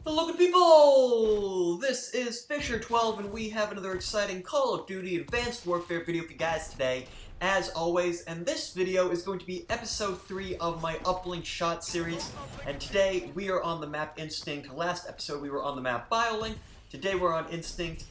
Hello good people! This is FisherTwelve and we have another exciting Call of Duty Advanced Warfare video for you guys today, as always, and this video is going to be episode 3 of my Uplink shot series, and today we are on the map Instinct. Last episode we were on the map BioLink, today we're on Instinct.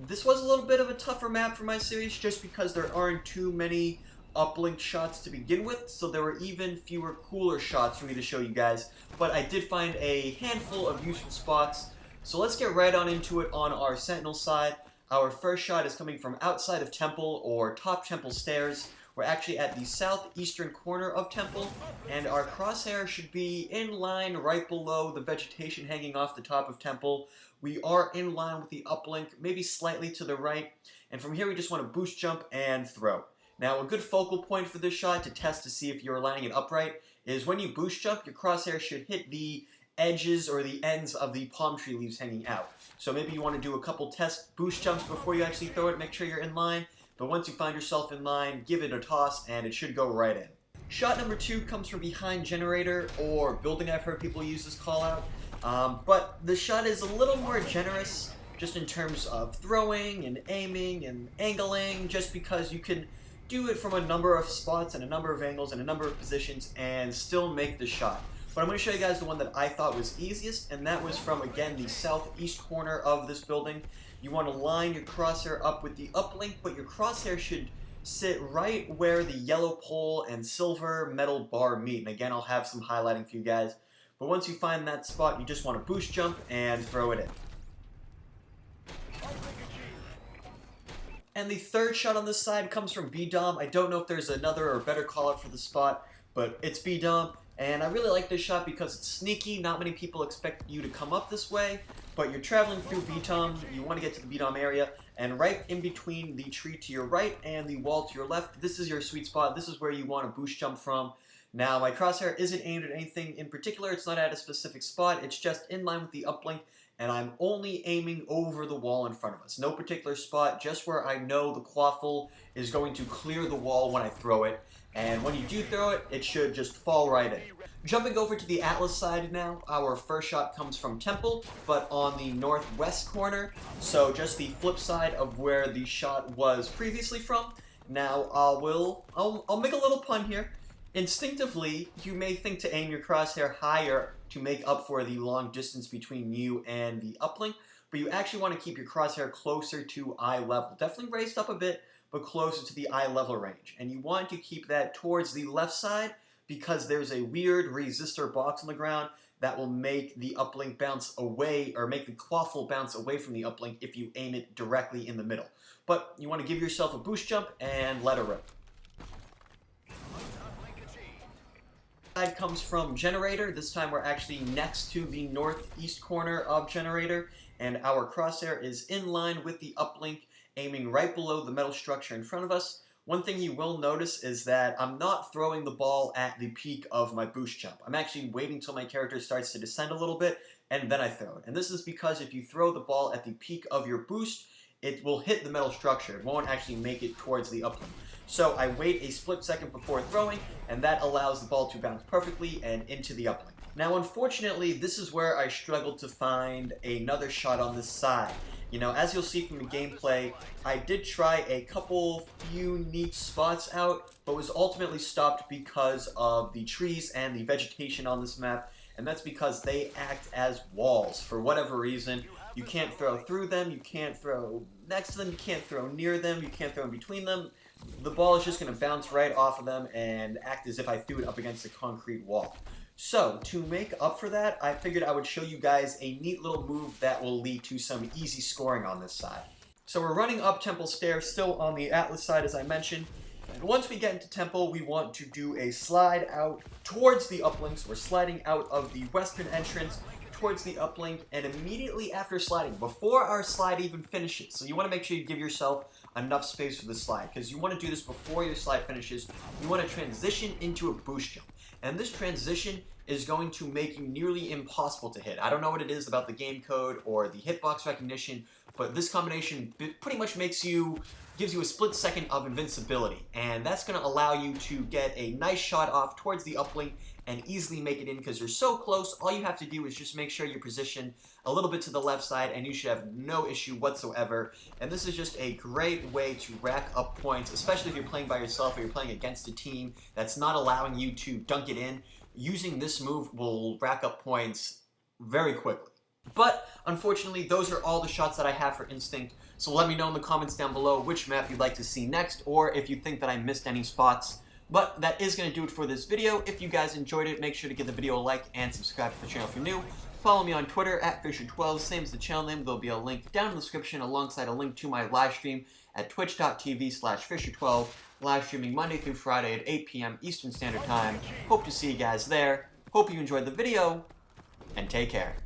This was a little bit of a tougher map for my series just because there aren't too many uplink shots to begin with, so there were even fewer cooler shots for me to show you guys, but I did find a handful of useful spots. So let's get right on into it on our Sentinel side. Our first shot is coming from outside of Temple, or top Temple stairs. We're actually at the southeastern corner of Temple, and our crosshair should be in line right below the vegetation hanging off the top of Temple. We are in line with the uplink, maybe slightly to the right, and from here we just want to boost jump and throw. Now, a good focal point for this shot to test to see if you're lining it upright is when you boost jump, your crosshair should hit the edges or the ends of the palm tree leaves hanging out. So maybe you want to do a couple test boost jumps before you actually throw it, make sure you're in line. But once you find yourself in line, give it a toss and it should go right in. Shot number 2 comes from behind generator or building. I've heard people use this call out. But the shot is a little more generous just in terms of throwing and aiming and angling, just because you can do it from a number of spots and a number of angles and a number of positions and still make the shot. But I'm going to show you guys the one that I thought was easiest, and that was from, again, the southeast corner of this building. You want to line your crosshair up with the uplink, but your crosshair should sit right where the yellow pole and silver metal bar meet. And again, I'll have some highlighting for you guys. But once you find that spot, you just want to boost jump and throw it in. And the third shot on this side comes from B-Dom. I don't know if there's another or better call out for the spot, but it's B-Dom. And I really like this shot because it's sneaky. Not many people expect you to come up this way, but you're traveling through B-Dom. You want to get to the B-Dom area, and right in between the tree to your right and the wall to your left, this is your sweet spot. This is where you want to boost jump from. Now, my crosshair isn't aimed at anything in particular. It's not at a specific spot. It's just in line with the uplink, and I'm only aiming over the wall in front of us. No particular spot, just where I know the quaffle is going to clear the wall when I throw it. And when you do throw it, it should just fall right in. Jumping over to the Atlas side now, our first shot comes from Temple, but on the northwest corner, so just the flip side of where the shot was previously from. Now, I'll make a little pun here. Instinctively, you may think to aim your crosshair higher to make up for the long distance between you and the uplink, but you actually want to keep your crosshair closer to eye level. Definitely raised up a bit, but closer to the eye level range. And you want to keep that towards the left side because there's a weird resistor box on the ground that will make the uplink bounce away, or make the quaffle bounce away from the uplink if you aim it directly in the middle. But you want to give yourself a boost jump and let it rip. Comes from generator. This time we're actually next to the northeast corner of generator, and our crosshair is in line with the uplink, aiming right below the metal structure in front of us. One thing you will notice is that I'm not throwing the ball at the peak of my boost jump. I'm actually waiting till my character starts to descend a little bit, and then I throw it. And this is because if you throw the ball at the peak of your boost, it will hit the metal structure. It won't actually make it towards the uplink. So I wait a split second before throwing, and that allows the ball to bounce perfectly and into the uplink. Now, unfortunately, this is where I struggled to find another shot on this side. You know, as you'll see from the gameplay, I did try a few neat spots out, but was ultimately stopped because of the trees and the vegetation on this map, and that's because they act as walls. For whatever reason, you can't throw through them, you can't throw next to them, you can't throw near them, you can't throw in between them. The ball is just going to bounce right off of them and act as if I threw it up against a concrete wall. So, to make up for that, I figured I would show you guys a neat little move that will lead to some easy scoring on this side. So we're running up Temple stairs, still on the Atlas side as I mentioned. And once we get into Temple, we want to do a slide out towards the uplinks. We're sliding out of the western entrance towards the uplink, and immediately after sliding, before our slide even finishes, so you want to make sure you give yourself enough space for the slide, because you want to do this before your slide finishes. You want to transition into a boost jump, and this transition is going to make you nearly impossible to hit. I don't know what it is about the game code or the hitbox recognition, but this combination pretty much gives you a split second of invincibility, and that's going to allow you to get a nice shot off towards the uplink and easily make it in because you're so close. All you have to do is just make sure you're positioned a little bit to the left side and you should have no issue whatsoever. And this is just a great way to rack up points, especially if you're playing by yourself or you're playing against a team that's not allowing you to dunk it in. Using this move will rack up points very quickly. But unfortunately, those are all the shots that I have for Instinct. So let me know in the comments down below which map you'd like to see next, or if you think that I missed any spots. But that is going to do it for this video. If you guys enjoyed it, make sure to give the video a like and subscribe to the channel if you're new. Follow me on Twitter at FisherTwelve, same as the channel name. There'll be a link down in the description alongside a link to my live stream at twitch.tv/FisherTwelve, live streaming Monday through Friday at 8 p.m. Eastern Standard Time. Hope to see you guys there. Hope you enjoyed the video, and take care.